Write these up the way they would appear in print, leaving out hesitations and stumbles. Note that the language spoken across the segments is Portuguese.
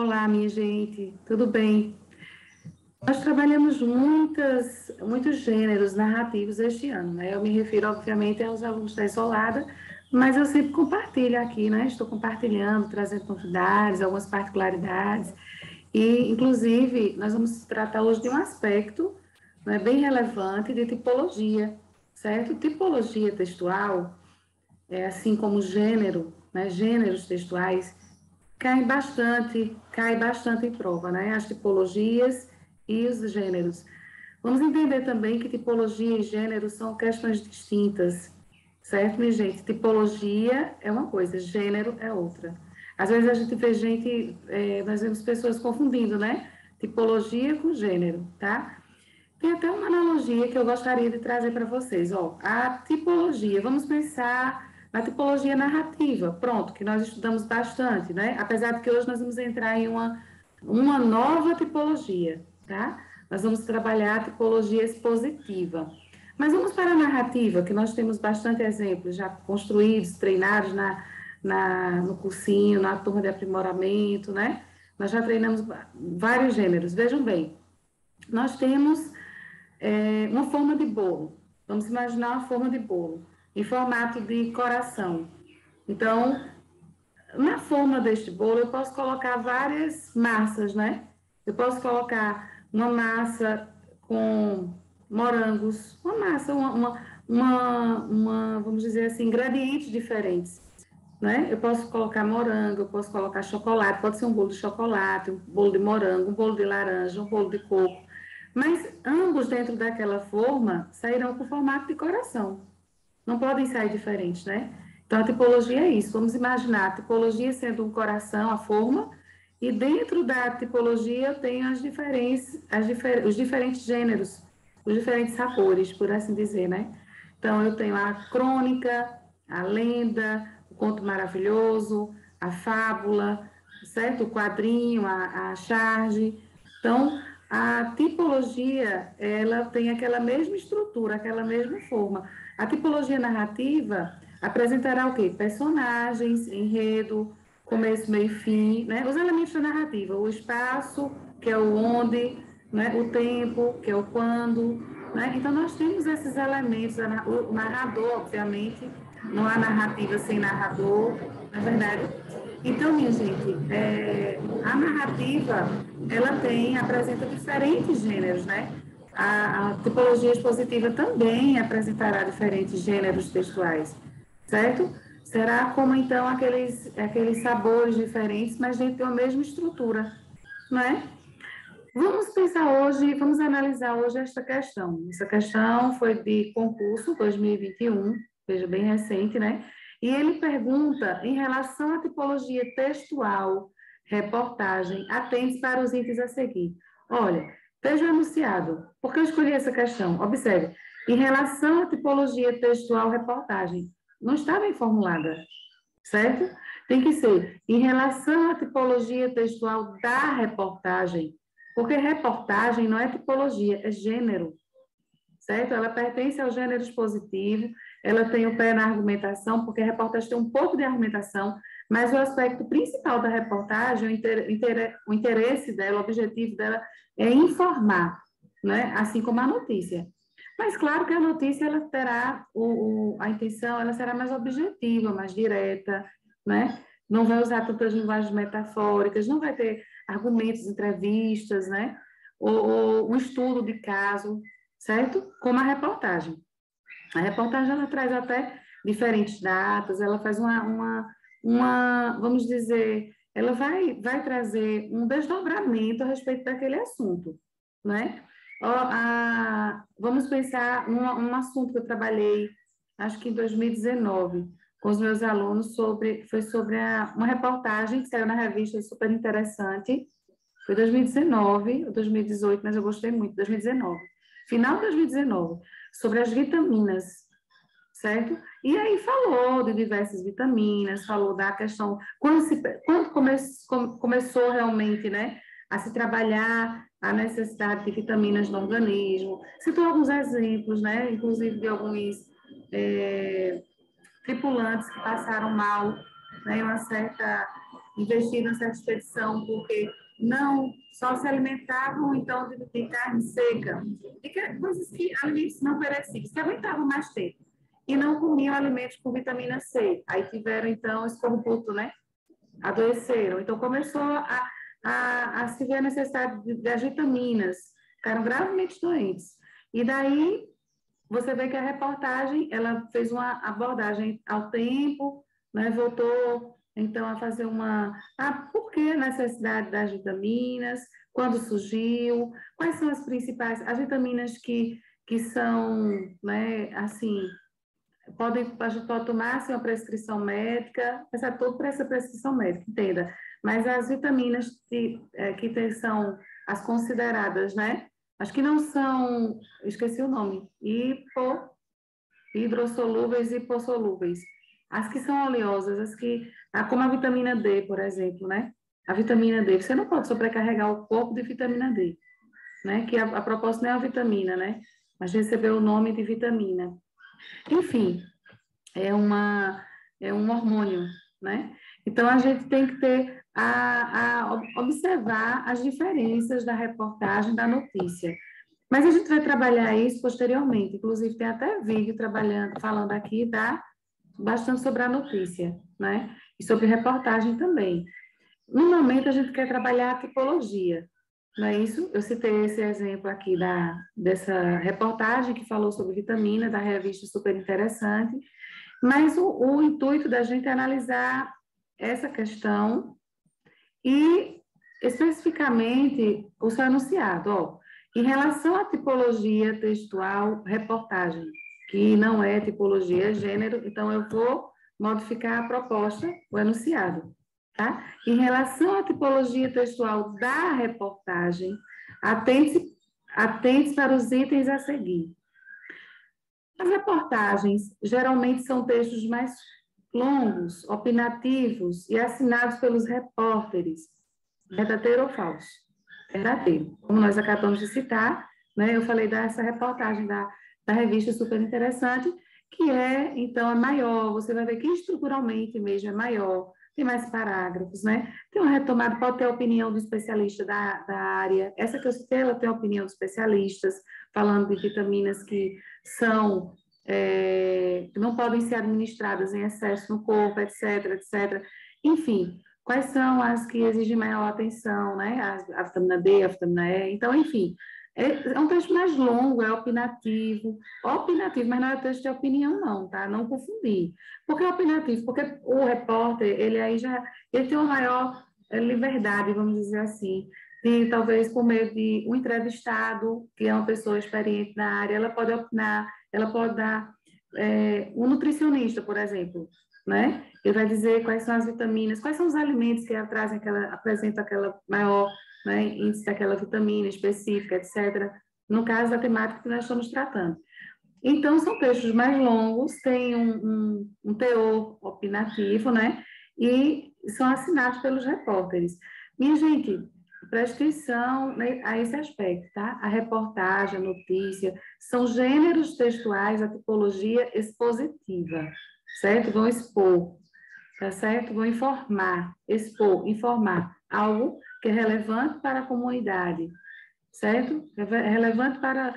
Olá, minha gente, tudo bem? Nós trabalhamos muitos gêneros narrativos este ano, né? Eu me refiro, obviamente, aos alunos da Isolada, mas eu sempre compartilho aqui, né? Estou compartilhando, trazendo novidades, algumas particularidades, e, inclusive, nós vamos tratar hoje de um aspecto, né, bem relevante de tipologia, certo? Tipologia textual, assim como gênero, né? Gêneros textuais, cai bastante em prova, né? As tipologias e os gêneros. Vamos entender também que tipologia e gênero são questões distintas, certo, minha gente? Tipologia é uma coisa, gênero é outra. Às vezes a gente vê nós vemos pessoas confundindo, né? Tipologia com gênero, tá? Tem até uma analogia que eu gostaria de trazer para vocês. Ó, a tipologia, vamos pensar na tipologia narrativa, pronto, que nós estudamos bastante, né? Apesar de que hoje nós vamos entrar em uma nova tipologia, tá? Nós vamos trabalhar a tipologia expositiva. Mas vamos para a narrativa, que nós temos bastante exemplos já construídos, treinados no cursinho, na turma de aprimoramento, né? Nós já treinamos vários gêneros. Vejam bem, nós temos uma forma de bolo. Vamos imaginar uma forma de bolo em formato de coração. Então, na forma deste bolo, eu posso colocar várias massas, né? Eu posso colocar uma massa com morangos, uma massa, vamos dizer assim, ingredientes diferentes, né? Eu posso colocar morango, eu posso colocar chocolate, pode ser um bolo de chocolate, um bolo de morango, um bolo de laranja, um bolo de coco, mas ambos dentro daquela forma sairão com formato de coração. Não podem sair diferentes, né? Então a tipologia é isso. Vamos imaginar a tipologia sendo um coração, a forma, e dentro da tipologia eu tenho os diferentes gêneros, os diferentes sabores, por assim dizer, né? Então eu tenho a crônica, a lenda, o conto maravilhoso, a fábula, certo? O quadrinho, a charge. Então, a tipologia, ela tem aquela mesma estrutura, aquela mesma forma. A tipologia narrativa apresentará o quê? Personagens, enredo, começo, meio e fim, né? Os elementos da narrativa, o espaço, que é o onde, né? O tempo, que é o quando, né? Então, nós temos esses elementos, o narrador, obviamente, não há narrativa sem narrador, na verdade. Então, minha gente, a narrativa, apresenta diferentes gêneros, né? A tipologia expositiva também apresentará diferentes gêneros textuais, certo? Será como, então, aqueles sabores diferentes, mas dentro de uma mesma estrutura, não é? Vamos analisar hoje esta questão. Essa questão foi de concurso 2021, veja, bem recente, né? E ele pergunta em relação à tipologia textual, reportagem, atente para os itens a seguir. Olha, veja o enunciado. Por que eu escolhi essa questão? Observe. Em relação à tipologia textual, reportagem, não está bem formulada, certo? Tem que ser em relação à tipologia textual da reportagem, porque reportagem não é tipologia, é gênero, certo? Ela pertence ao gênero expositivo, ela tem o pé na argumentação, porque a reportagem tem um pouco de argumentação, mas o aspecto principal da reportagem, o interesse dela, o objetivo dela é informar, né? Assim como a notícia. Mas claro que a notícia ela terá a intenção, ela será mais objetiva, mais direta, né? Não vai usar tantas linguagens metafóricas, não vai ter argumentos, entrevistas, né? Ou um estudo de caso, certo? Como a reportagem. A reportagem ela traz até diferentes datas, ela faz vamos dizer, ela vai trazer um desdobramento a respeito daquele assunto, né? Vamos pensar um assunto que eu trabalhei, acho que em 2019, com os meus alunos, foi sobre uma reportagem que saiu na revista super interessante, foi 2019 ou 2018, mas eu gostei muito, 2019, final de 2019, sobre as vitaminas, certo? E aí falou de diversas vitaminas, falou da questão, começou realmente, né, a se trabalhar a necessidade de vitaminas no organismo, citou alguns exemplos, né, inclusive de alguns tripulantes que passaram mal, né, uma certa investir nessa expedição porque não só se alimentavam, então, de carne seca, coisas que, alimentos não perecíveis, que aguentavam mais tempo, e não comiam alimentos com vitamina C. Aí tiveram, então, escorbuto, né? Adoeceram. Então, começou a se ver a necessidade das vitaminas, ficaram gravemente doentes. E daí, você vê que a reportagem, ela fez uma abordagem ao tempo, né? Voltou, então, a fazer por que a necessidade das vitaminas, quando surgiu, quais são as principais, as vitaminas que são, né, assim, a gente pode tomar assim, uma prescrição médica, mas é tudo para essa prescrição médica, entenda. Mas as vitaminas são as consideradas, né? As que não são, esqueci o nome, hidrossolúveis e hipossolúveis. As que são oleosas, como a vitamina D, por exemplo, né? A vitamina D, você não pode sobrecarregar o corpo de vitamina D, né? Que a propósito não é a vitamina, né? Mas recebeu o nome de vitamina. Enfim, é um hormônio, né? Então, a gente tem que ter observar as diferenças da reportagem, da notícia. Mas a gente vai trabalhar isso posteriormente, inclusive tem até vídeo falando aqui, bastante sobre a notícia, né? E sobre reportagem também. No momento, a gente quer trabalhar a tipologia, não é isso? Eu citei esse exemplo aqui dessa reportagem que falou sobre vitamina, da revista Super Interessante, mas o intuito da gente é analisar essa questão e, especificamente, o seu enunciado, ó, em relação à tipologia textual, reportagem, que não é tipologia, é gênero, então eu vou modificar a proposta, o enunciado. Tá? Em relação à tipologia textual da reportagem, atente para os itens a seguir. As reportagens geralmente são textos mais longos, opinativos e assinados pelos repórteres. Verdadeiro ou falso? Verdadeiro. Como nós acabamos de citar, né, eu falei dessa reportagem da revista Super Interessante, que então, é maior, você vai ver que estruturalmente mesmo é maior, tem mais parágrafos, né? Tem uma retomada, pode ter a opinião do especialista da área. Essa que eu citei, ela tem a opinião dos especialistas, falando de vitaminas que não podem ser administradas em excesso no corpo, etc, etc. Enfim, quais são as que exigem maior atenção, né? A vitamina D, a vitamina E. Então, enfim, é um texto mais longo, é opinativo, mas não é texto de opinião, não, tá? Não confundir. Por que opinativo? Porque o repórter, ele tem uma maior liberdade, vamos dizer assim, de talvez por meio de um entrevistado, que é uma pessoa experiente na área, ela pode opinar, ela pode dar um nutricionista, por exemplo, né? Ele vai dizer quais são as vitaminas, quais são os alimentos que apresentam aquela maior, né, índice daquela vitamina específica, etc., no caso da temática que nós estamos tratando. Então, são textos mais longos, têm um teor opinativo, né, e são assinados pelos repórteres. Minha gente, preste atenção, né, a esse aspecto, tá? A reportagem, a notícia, são gêneros textuais, a tipologia expositiva, certo? Vão expor, tá certo? Vão informar, expor, informar algo que é relevante para a comunidade, certo? É relevante para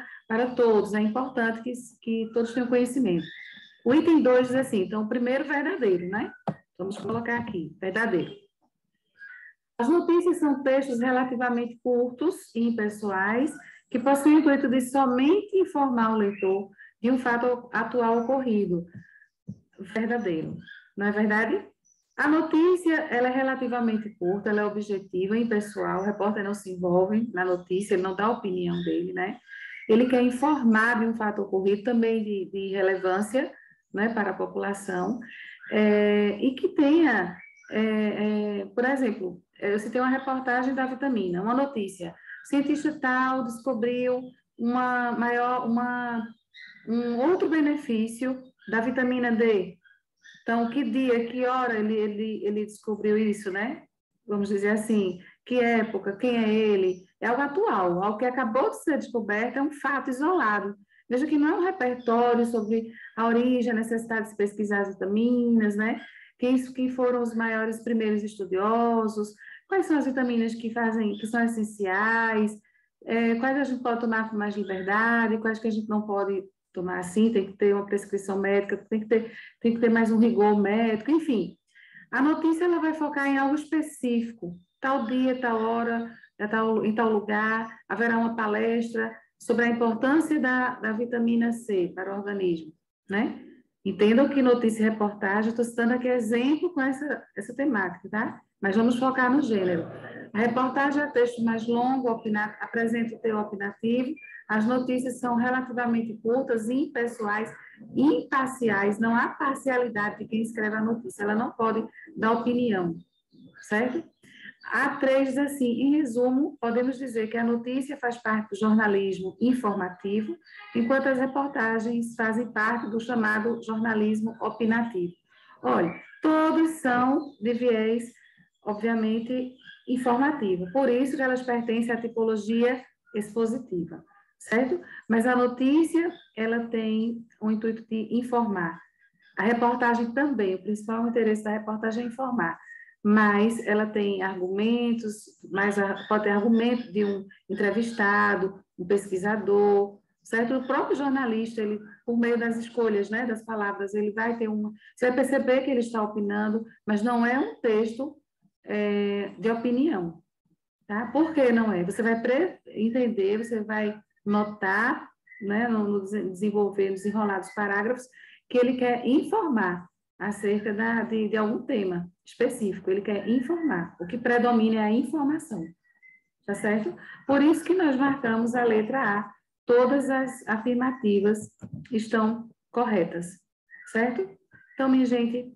todos, é importante que todos tenham conhecimento. O item 2 diz assim, então, o primeiro, verdadeiro, né? Vamos colocar aqui, verdadeiro. As notícias são textos relativamente curtos e impessoais, que possuem o intuito de somente informar o leitor de um fato atual ocorrido. Verdadeiro, não é verdade? A notícia, ela é relativamente curta, ela é objetiva, impessoal, o repórter não se envolve na notícia, ele não dá a opinião dele, né? Ele quer informar de um fato ocorrido, também de relevância, né, para a população, e que tenha, por exemplo, eu citei uma reportagem da vitamina, uma notícia, cientista tal descobriu um outro benefício da vitamina D. Então, que dia, que hora ele descobriu isso, né? Vamos dizer assim, que época, quem é ele? É algo atual, algo que acabou de ser descoberto, é um fato isolado. Veja que não é um repertório sobre a origem, a necessidade de pesquisar as vitaminas, né? quem foram os maiores primeiros estudiosos, quais são as vitaminas que são essenciais, quais a gente pode tomar com mais liberdade, quais que a gente não pode tomar assim, tem que ter uma prescrição médica, tem que ter mais um rigor médico, enfim. A notícia ela vai focar em algo específico, tal dia, tal hora, em tal lugar, haverá uma palestra sobre a importância da vitamina C para o organismo, né? Entendam que notícia e reportagem, estou citando aqui exemplo com essa temática, tá? Mas vamos focar no gênero. A reportagem é texto mais longo, apresenta o teor opinativo, as notícias são relativamente curtas, impessoais, imparciais, não há parcialidade de quem escreve a notícia, ela não pode dar opinião, certo? A 3 diz assim, em resumo, podemos dizer que a notícia faz parte do jornalismo informativo, enquanto as reportagens fazem parte do chamado jornalismo opinativo. Olha, todos são de viés, obviamente, informativo, por isso que elas pertencem à tipologia expositiva, certo? Mas a notícia, ela tem o intuito de informar. A reportagem também, o principal interesse da reportagem é informar, mas ela tem argumentos, pode ter argumento de um entrevistado, um pesquisador, certo? O próprio jornalista, ele, por meio das escolhas, né, das palavras, ele vai ter uma... Você vai perceber que ele está opinando, mas não é um texto de opinião, tá? Por que não é? Você vai entender, você vai notar, né, no desenvolver, nos enrolados parágrafos, que ele quer informar acerca de algum tema específico, ele quer informar. O que predomina é a informação, tá certo? Por isso que nós marcamos a letra A. Todas as afirmativas estão corretas, certo? Então, minha gente,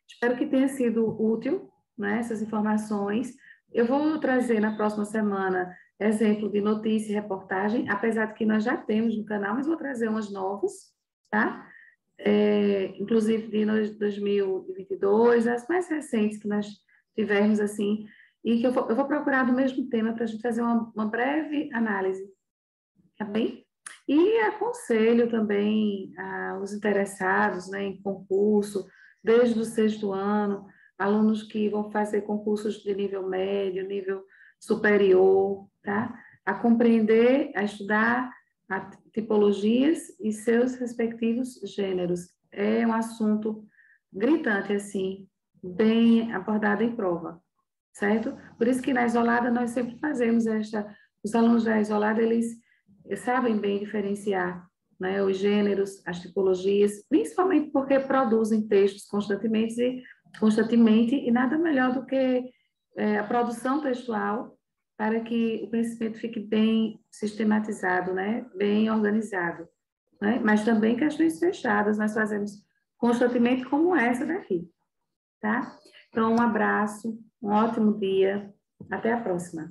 espero que tenha sido útil, né, essas informações. Eu vou trazer na próxima semana exemplo de notícia e reportagem, apesar de que nós já temos no canal, mas vou trazer umas novas, tá? Inclusive de 2022, as mais recentes que nós tivemos, assim, e que eu vou procurar do mesmo tema para a gente fazer uma breve análise, tá bem? E aconselho também aos interessados, né, em concurso, desde o 6º ano, alunos que vão fazer concursos de nível médio, nível superior, tá? A compreender, a estudar tipologias e seus respectivos gêneros. É um assunto gritante, assim, bem abordado em prova, certo? Por isso que na isolada nós sempre fazemos os alunos da isolada, eles sabem bem diferenciar, né, os gêneros, as tipologias, principalmente porque produzem textos constantemente e nada melhor do que a produção textual para que o conhecimento fique bem sistematizado, né, bem organizado, né? Mas também questões fechadas nós fazemos constantemente como essa daqui, tá? Então, um abraço, um ótimo dia, até a próxima.